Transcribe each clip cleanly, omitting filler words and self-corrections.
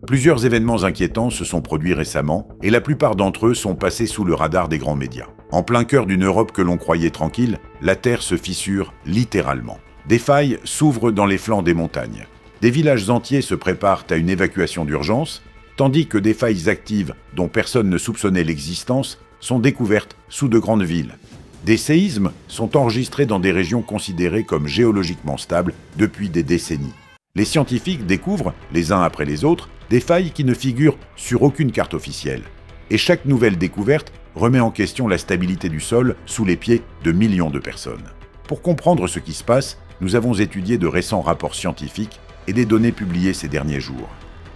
Plusieurs événements inquiétants se sont produits récemment et la plupart d'entre eux sont passés sous le radar des grands médias. En plein cœur d'une Europe que l'on croyait tranquille, la Terre se fissure littéralement. Des failles s'ouvrent dans les flancs des montagnes. Des villages entiers se préparent à une évacuation d'urgence, tandis que des failles actives dont personne ne soupçonnait l'existence sont découvertes sous de grandes villes. Des séismes sont enregistrés dans des régions considérées comme géologiquement stables depuis des décennies. Les scientifiques découvrent, les uns après les autres, des failles qui ne figurent sur aucune carte officielle. Et chaque nouvelle découverte remet en question la stabilité du sol sous les pieds de millions de personnes. Pour comprendre ce qui se passe, nous avons étudié de récents rapports scientifiques et des données publiées ces derniers jours.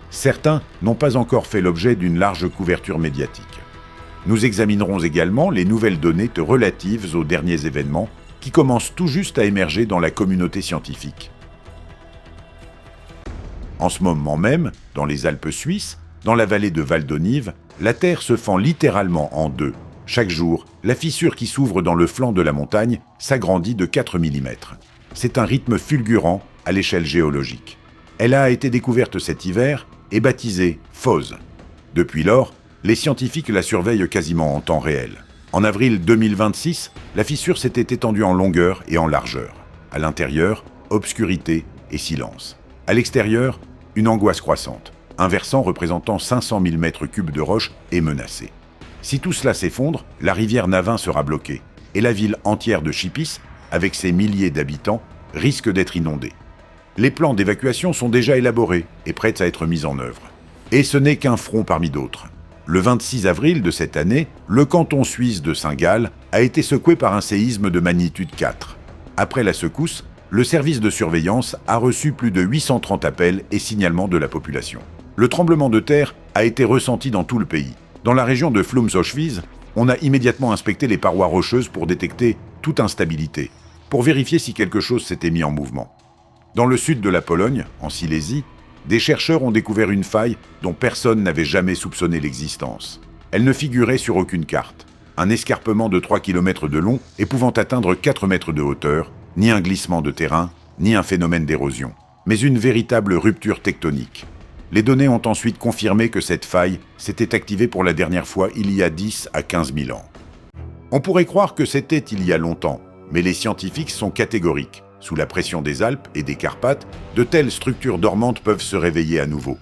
Certains n'ont pas encore fait l'objet d'une large couverture médiatique. Nous examinerons également les nouvelles données relatives aux derniers événements qui commencent tout juste à émerger dans la communauté scientifique. En ce moment même, dans les Alpes suisses, dans la vallée de Val d'Onive, la Terre se fend littéralement en deux. Chaque jour, la fissure qui s'ouvre dans le flanc de la montagne s'agrandit de 4 mm. C'est un rythme fulgurant à l'échelle géologique. Elle a été découverte cet hiver et baptisée FOS. Depuis lors, les scientifiques la surveillent quasiment en temps réel. En avril 2026, la fissure s'était étendue en longueur et en largeur. À l'intérieur, obscurité et silence. À l'extérieur, une angoisse croissante. Un versant représentant 500 000 m3 de roche est menacé. Si tout cela s'effondre, la rivière Navin sera bloquée et la ville entière de Chipis, avec ses milliers d'habitants, risque d'être inondée. Les plans d'évacuation sont déjà élaborés et prêts à être mis en œuvre. Et ce n'est qu'un front parmi d'autres. Le 26 avril de cette année, le canton suisse de Saint-Gall a été secoué par un séisme de magnitude 4. Après la secousse, le service de surveillance a reçu plus de 830 appels et signalements de la population. Le tremblement de terre a été ressenti dans tout le pays. Dans la région de Flums-Auschwitz, on a immédiatement inspecté les parois rocheuses pour détecter toute instabilité, pour vérifier si quelque chose s'était mis en mouvement. Dans le sud de la Pologne, en Silésie, des chercheurs ont découvert une faille dont personne n'avait jamais soupçonné l'existence. Elle ne figurait sur aucune carte. Un escarpement de 3 km de long et pouvant atteindre 4 mètres de hauteur, ni un glissement de terrain, ni un phénomène d'érosion, mais une véritable rupture tectonique. Les données ont ensuite confirmé que cette faille s'était activée pour la dernière fois il y a 10 à 15 000 ans. On pourrait croire que c'était il y a longtemps, mais les scientifiques sont catégoriques. Sous la pression des Alpes et des Carpates, de telles structures dormantes peuvent se réveiller à nouveau.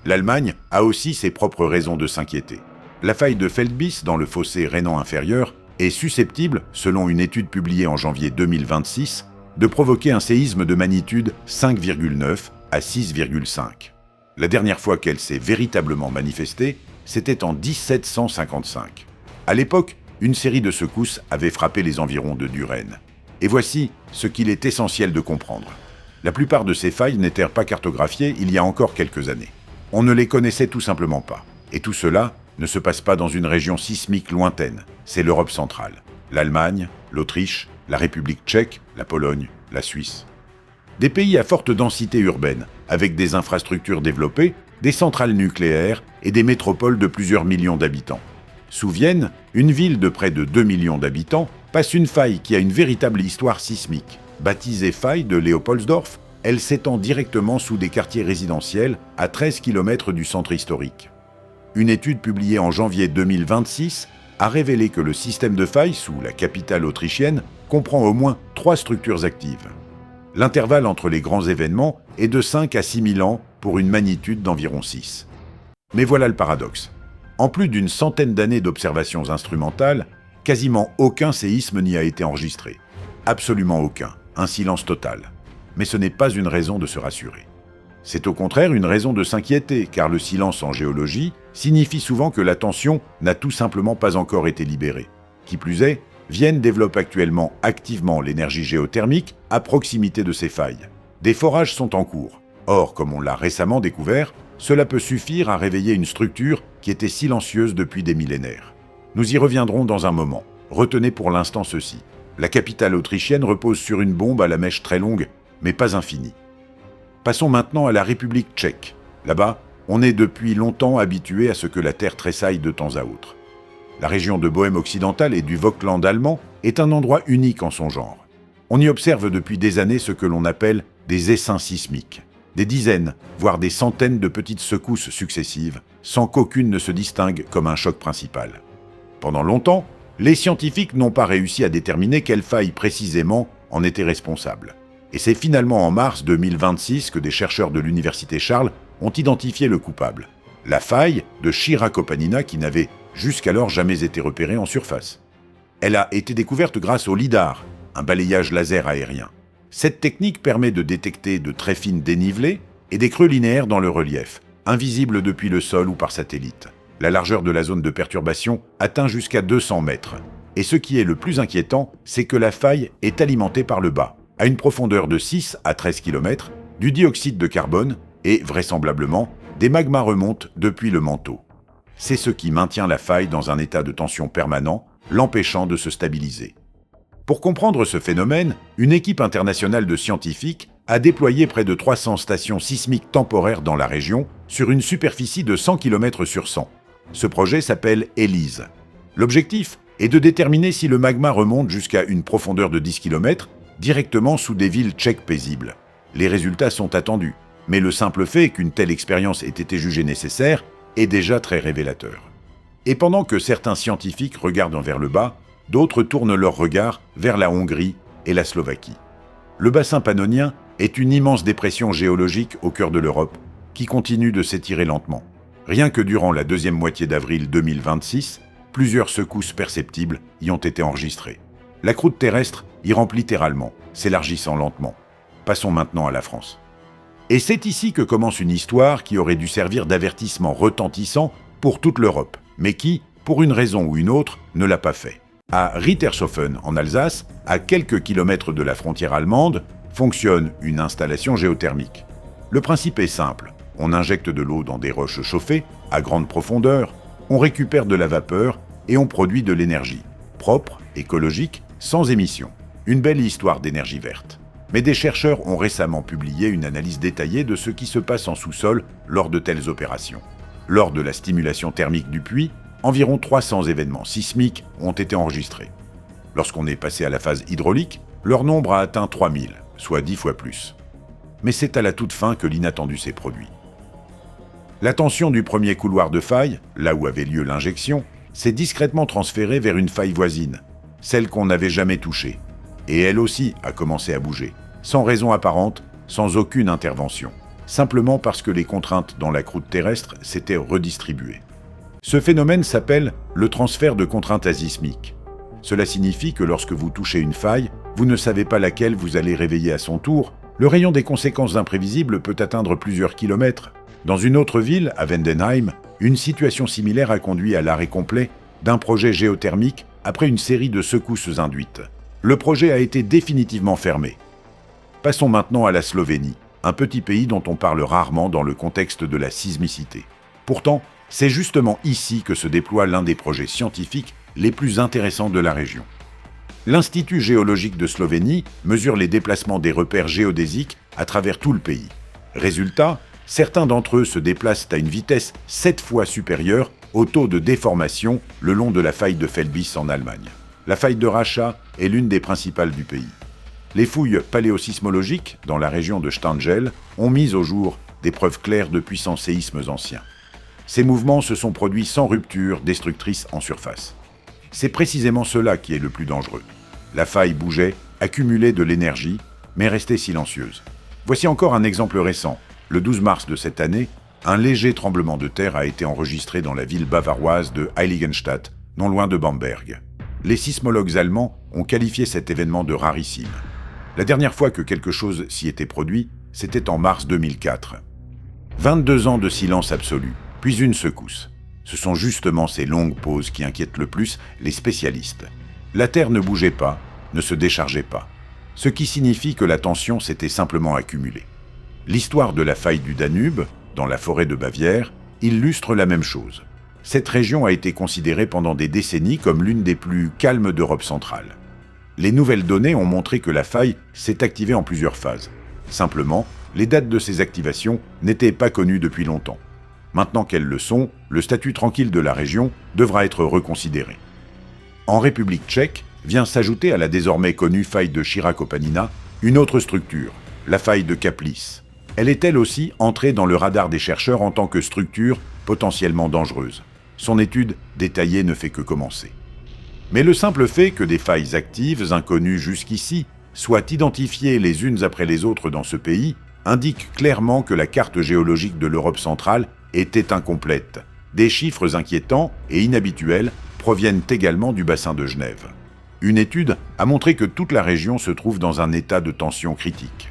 L'Allemagne a aussi ses propres raisons de s'inquiéter. La faille de Feldbis dans le fossé rhénan inférieur est susceptible, selon une étude publiée en janvier 2026, de provoquer un séisme de magnitude 5,9 à 6,5. La dernière fois qu'elle s'est véritablement manifestée, c'était en 1755. À l'époque, une série de secousses avait frappé les environs de Duren. Et voici ce qu'il est essentiel de comprendre. La plupart de ces failles n'étaient pas cartographiées il y a encore quelques années. On ne les connaissait tout simplement pas. Et tout cela ne se passe pas dans une région sismique lointaine. C'est l'Europe centrale. L'Allemagne, l'Autriche, la République tchèque, la Pologne, la Suisse. Des pays à forte densité urbaine, avec des infrastructures développées, des centrales nucléaires et des métropoles de plusieurs millions d'habitants. Sous Vienne, une ville de près de 2 millions d'habitants, passe une faille qui a une véritable histoire sismique. Baptisée faille de Leopoldsdorf, elle s'étend directement sous des quartiers résidentiels à 13 km du centre historique. Une étude publiée en janvier 2026 a révélé que le système de failles sous la capitale autrichienne comprend au moins 3 structures actives. L'intervalle entre les grands événements est de 5 à 6 000 ans pour une magnitude d'environ 6. Mais voilà le paradoxe. En plus d'une centaine d'années d'observations instrumentales, quasiment aucun séisme n'y a été enregistré. Absolument aucun. Un silence total. Mais ce n'est pas une raison de se rassurer. C'est au contraire une raison de s'inquiéter, car le silence en géologie signifie souvent que la tension n'a tout simplement pas encore été libérée. Qui plus est, Vienne développe actuellement activement l'énergie géothermique à proximité de ces failles. Des forages sont en cours. Or, comme on l'a récemment découvert, cela peut suffire à réveiller une structure qui était silencieuse depuis des millénaires. Nous y reviendrons dans un moment. Retenez pour l'instant ceci. La capitale autrichienne repose sur une bombe à la mèche très longue, mais pas infinie. Passons maintenant à la République tchèque. Là-bas, on est depuis longtemps habitué à ce que la Terre tressaille de temps à autre. La région de Bohême occidentale et du Vogtland allemand est un endroit unique en son genre. On y observe depuis des années ce que l'on appelle des essaims sismiques. Des dizaines, voire des centaines de petites secousses successives, sans qu'aucune ne se distingue comme un choc principal. Pendant longtemps, les scientifiques n'ont pas réussi à déterminer quelle faille précisément en était responsable. Et c'est finalement en mars 2026 que des chercheurs de l'Université Charles ont identifié le coupable. La faille de Chiracopanina qui n'avait jusqu'alors jamais été repérée en surface. Elle a été découverte grâce au LIDAR, un balayage laser aérien. Cette technique permet de détecter de très fines dénivelées et des creux linéaires dans le relief, invisibles depuis le sol ou par satellite. La largeur de la zone de perturbation atteint jusqu'à 200 mètres. Et ce qui est le plus inquiétant, c'est que la faille est alimentée par le bas, à une profondeur de 6 à 13 km, du dioxyde de carbone et, vraisemblablement, des magmas remontent depuis le manteau. C'est ce qui maintient la faille dans un état de tension permanent, l'empêchant de se stabiliser. Pour comprendre ce phénomène, une équipe internationale de scientifiques a déployé près de 300 stations sismiques temporaires dans la région sur une superficie de 100 km sur 100. Ce projet s'appelle ELISE. L'objectif est de déterminer si le magma remonte jusqu'à une profondeur de 10 km directement sous des villes tchèques paisibles. Les résultats sont attendus, mais le simple fait qu'une telle expérience ait été jugée nécessaire est déjà très révélateur. Et pendant que certains scientifiques regardent vers le bas, d'autres tournent leur regard vers la Hongrie et la Slovaquie. Le bassin pannonien est une immense dépression géologique au cœur de l'Europe qui continue de s'étirer lentement. Rien que durant la deuxième moitié d'avril 2026, plusieurs secousses perceptibles y ont été enregistrées. La croûte terrestre y rampe littéralement, s'élargissant lentement. Passons maintenant à la France. Et c'est ici que commence une histoire qui aurait dû servir d'avertissement retentissant pour toute l'Europe, mais qui, pour une raison ou une autre, ne l'a pas fait. À Rittershofen, en Alsace, à quelques kilomètres de la frontière allemande, fonctionne une installation géothermique. Le principe est simple. On injecte de l'eau dans des roches chauffées, à grande profondeur, on récupère de la vapeur et on produit de l'énergie. Propre, écologique, sans émission. Une belle histoire d'énergie verte. Mais des chercheurs ont récemment publié une analyse détaillée de ce qui se passe en sous-sol lors de telles opérations. Lors de la stimulation thermique du puits, environ 300 événements sismiques ont été enregistrés. Lorsqu'on est passé à la phase hydraulique, leur nombre a atteint 3000, soit 10 fois plus. Mais c'est à la toute fin que l'inattendu s'est produit. La tension du premier couloir de faille, là où avait lieu l'injection, s'est discrètement transférée vers une faille voisine, celle qu'on n'avait jamais touchée. Et elle aussi a commencé à bouger, sans raison apparente, sans aucune intervention, simplement parce que les contraintes dans la croûte terrestre s'étaient redistribuées. Ce phénomène s'appelle le transfert de contraintes asismiques. Cela signifie que lorsque vous touchez une faille, vous ne savez pas laquelle vous allez réveiller à son tour. Le rayon des conséquences imprévisibles peut atteindre plusieurs kilomètres. Dans une autre ville, à Vendenheim, une situation similaire a conduit à l'arrêt complet d'un projet géothermique après une série de secousses induites. Le projet a été définitivement fermé. Passons maintenant à la Slovénie, un petit pays dont on parle rarement dans le contexte de la sismicité. Pourtant, c'est justement ici que se déploie l'un des projets scientifiques les plus intéressants de la région. L'Institut géologique de Slovénie mesure les déplacements des repères géodésiques à travers tout le pays. Résultat, certains d'entre eux se déplacent à une vitesse 7 fois supérieure au taux de déformation le long de la faille de Felbis en Allemagne. La faille de Racha est l'une des principales du pays. Les fouilles paléosismologiques dans la région de Stangel ont mis au jour des preuves claires de puissants séismes anciens. Ces mouvements se sont produits sans rupture destructrice en surface. C'est précisément cela qui est le plus dangereux. La faille bougeait, accumulait de l'énergie, mais restait silencieuse. Voici encore un exemple récent. Le 12 mars de cette année, un léger tremblement de terre a été enregistré dans la ville bavaroise de Heiligenstadt, non loin de Bamberg. Les sismologues allemands ont qualifié cet événement de rarissime. La dernière fois que quelque chose s'y était produit, c'était en mars 2004. 22 ans de silence absolu, puis une secousse. Ce sont justement ces longues pauses qui inquiètent le plus les spécialistes. La Terre ne bougeait pas, ne se déchargeait pas, ce qui signifie que la tension s'était simplement accumulée. L'histoire de la faille du Danube, dans la forêt de Bavière, illustre la même chose. Cette région a été considérée pendant des décennies comme l'une des plus calmes d'Europe centrale. Les nouvelles données ont montré que la faille s'est activée en plusieurs phases. Simplement, les dates de ces activations n'étaient pas connues depuis longtemps. Maintenant qu'elles le sont, le statut tranquille de la région devra être reconsidéré. En République tchèque, vient s'ajouter à la désormais connue faille de Chiracopanina une autre structure, la faille de Kaplis. Elle est elle aussi entrée dans le radar des chercheurs en tant que structure potentiellement dangereuse. Son étude détaillée ne fait que commencer. Mais le simple fait que des failles actives, inconnues jusqu'ici, soient identifiées les unes après les autres dans ce pays, indique clairement que la carte géologique de l'Europe centrale était incomplète. Des chiffres inquiétants et inhabituels proviennent également du bassin de Genève. Une étude a montré que toute la région se trouve dans un état de tension critique.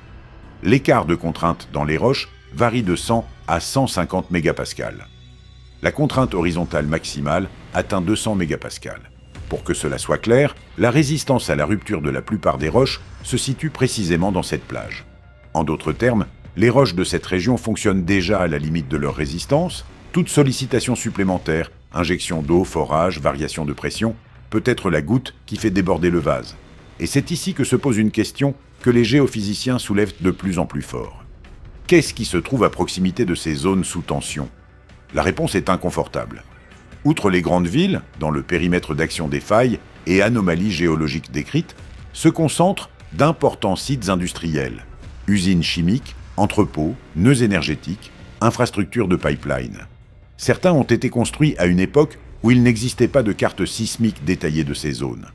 L'écart de contrainte dans les roches varie de 100 à 150 mégapascales. La contrainte horizontale maximale atteint 200 mégapascales. Pour que cela soit clair, la résistance à la rupture de la plupart des roches se situe précisément dans cette plage. En d'autres termes, les roches de cette région fonctionnent déjà à la limite de leur résistance. Toute sollicitation supplémentaire, injection d'eau, forage, variation de pression, peut être la goutte qui fait déborder le vase. Et c'est ici que se pose une question que les géophysiciens soulèvent de plus en plus fort. Qu'est-ce qui se trouve à proximité de ces zones sous tension ? La réponse est inconfortable. Outre les grandes villes, dans le périmètre d'action des failles et anomalies géologiques décrites, se concentrent d'importants sites industriels, usines chimiques, entrepôts, nœuds énergétiques, infrastructures de pipeline. Certains ont été construits à une époque où il n'existait pas de carte sismique détaillée de ces zones.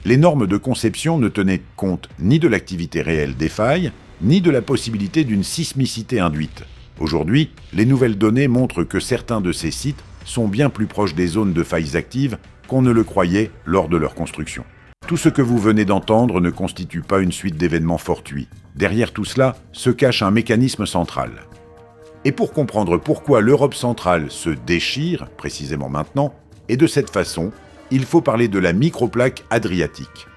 Les normes de conception ne tenaient compte ni de l'activité réelle des failles, ni de la possibilité d'une sismicité induite. Aujourd'hui, les nouvelles données montrent que certains de ces sites sont bien plus proches des zones de failles actives qu'on ne le croyait lors de leur construction. Tout ce que vous venez d'entendre ne constitue pas une suite d'événements fortuits. Derrière tout cela se cache un mécanisme central. Et pour comprendre pourquoi l'Europe centrale se déchire, précisément maintenant, et de cette façon, il faut parler de la microplaque adriatique.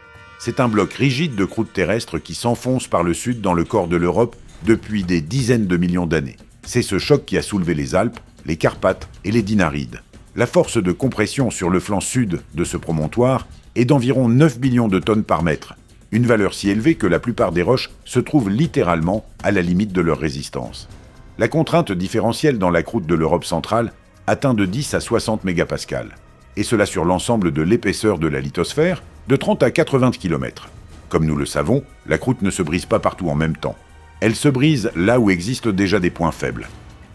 C'est un bloc rigide de croûte terrestre qui s'enfonce par le sud dans le corps de l'Europe depuis des dizaines de millions d'années. C'est ce choc qui a soulevé les Alpes, les Carpates et les Dinarides. La force de compression sur le flanc sud de ce promontoire est d'environ 9 millions de tonnes par mètre, une valeur si élevée que la plupart des roches se trouvent littéralement à la limite de leur résistance. La contrainte différentielle dans la croûte de l'Europe centrale atteint de 10 à 60 mégapascales, et cela sur l'ensemble de l'épaisseur de la lithosphère, de 30 à 80 km. Comme nous le savons, la croûte ne se brise pas partout en même temps. Elle se brise là où existent déjà des points faibles.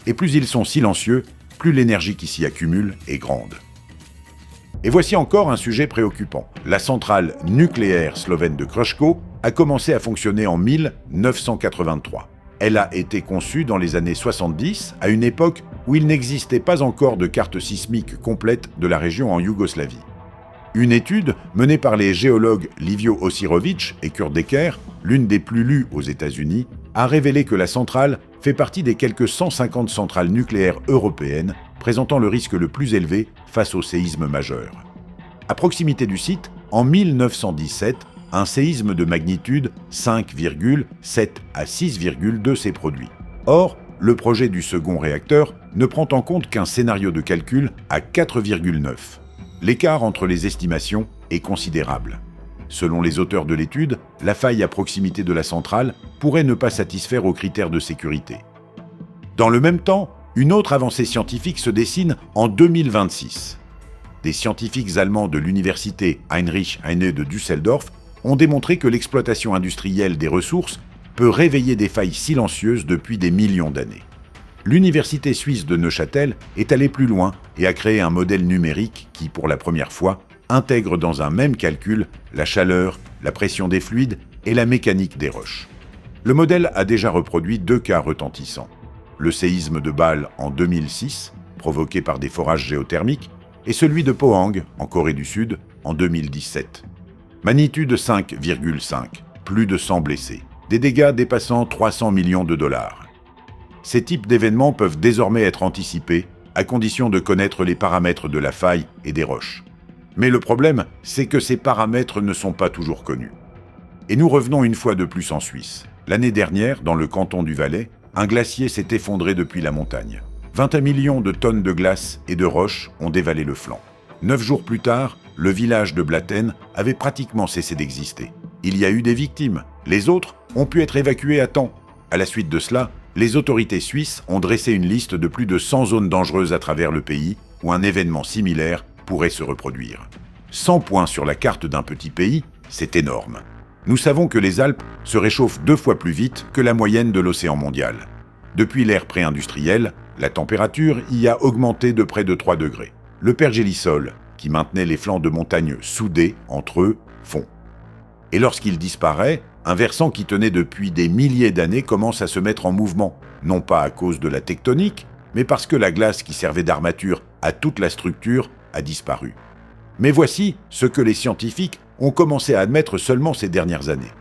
Et plus ils sont silencieux, plus l'énergie qui s'y accumule est grande. Et voici encore un sujet préoccupant. La centrale nucléaire slovène de Krško a commencé à fonctionner en 1983. Elle a été conçue dans les années 70, à une époque où il n'existait pas encore de carte sismique complète de la région en Yougoslavie. Une étude menée par les géologues Livio Osirovic et Kurt Decker, l'une des plus lues aux États-Unis, a révélé que la centrale fait partie des quelques 150 centrales nucléaires européennes présentant le risque le plus élevé face aux séismes majeurs. À proximité du site, en 1917, un séisme de magnitude 5,7 à 6,2 s'est produit. Or, le projet du second réacteur ne prend en compte qu'un scénario de calcul à 4,9. L'écart entre les estimations est considérable. Selon les auteurs de l'étude, la faille à proximité de la centrale pourrait ne pas satisfaire aux critères de sécurité. Dans le même temps, une autre avancée scientifique se dessine en 2026. Des scientifiques allemands de l'université Heinrich Heine de Düsseldorf ont démontré que l'exploitation industrielle des ressources peut réveiller des failles silencieuses depuis des millions d'années. L'université suisse de Neuchâtel est allée plus loin et a créé un modèle numérique qui, pour la première fois, intègre dans un même calcul la chaleur, la pression des fluides et la mécanique des roches. Le modèle a déjà reproduit 2 cas retentissants. Le séisme de Bâle en 2006, provoqué par des forages géothermiques, et celui de Pohang, en Corée du Sud, en 2017. Magnitude 5,5, plus de 100 blessés, des dégâts dépassant 300 millions de dollars. Ces types d'événements peuvent désormais être anticipés, à condition de connaître les paramètres de la faille et des roches. Mais le problème, c'est que ces paramètres ne sont pas toujours connus. Et nous revenons une fois de plus en Suisse. L'année dernière, dans le canton du Valais, un glacier s'est effondré depuis la montagne. 21 millions de tonnes de glace et de roches ont dévalé le flanc. 9 jours plus tard, le village de Blatten avait pratiquement cessé d'exister. Il y a eu des victimes. Les autres ont pu être évacués à temps. À la suite de cela, les autorités suisses ont dressé une liste de plus de 100 zones dangereuses à travers le pays où un événement similaire pourrait se reproduire. 100 points sur la carte d'un petit pays, c'est énorme. Nous savons que les Alpes se réchauffent 2 fois plus vite que la moyenne de l'océan mondial. Depuis l'ère pré-industrielle, la température y a augmenté de près de 3 degrés. Le pergélisol, qui maintenait les flancs de montagnes soudés entre eux, fond. Et lorsqu'il disparaît, un versant qui tenait depuis des milliers d'années commence à se mettre en mouvement, non pas à cause de la tectonique, mais parce que la glace qui servait d'armature à toute la structure a disparu. Mais voici ce que les scientifiques ont commencé à admettre seulement ces dernières années.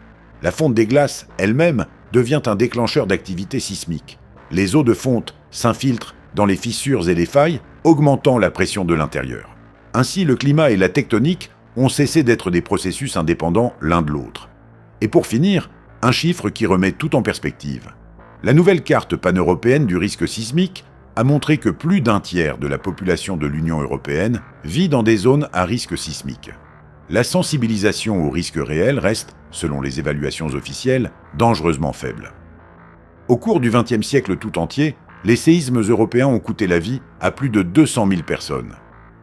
La fonte des glaces elle-même devient un déclencheur d'activité sismique. Les eaux de fonte s'infiltrent dans les fissures et les failles, augmentant la pression de l'intérieur. Ainsi, le climat et la tectonique ont cessé d'être des processus indépendants l'un de l'autre. Et pour finir, un chiffre qui remet tout en perspective. La nouvelle carte paneuropéenne du risque sismique a montré que plus d'un tiers de la population de l'Union européenne vit dans des zones à risque sismique. La sensibilisation au risque réel reste, selon les évaluations officielles, dangereusement faible. Au cours du XXe siècle tout entier, les séismes européens ont coûté la vie à plus de 200 000 personnes.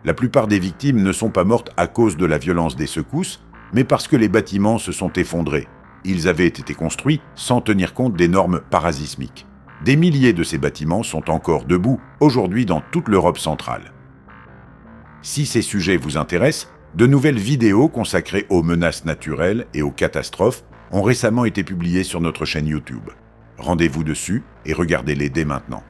La plupart des victimes ne sont pas mortes à cause de la violence des secousses, mais parce que les bâtiments se sont effondrés. Ils avaient été construits sans tenir compte des normes parasismiques. Des milliers de ces bâtiments sont encore debout aujourd'hui dans toute l'Europe centrale. Si ces sujets vous intéressent, de nouvelles vidéos consacrées aux menaces naturelles et aux catastrophes ont récemment été publiées sur notre chaîne YouTube. Rendez-vous dessus et regardez-les dès maintenant.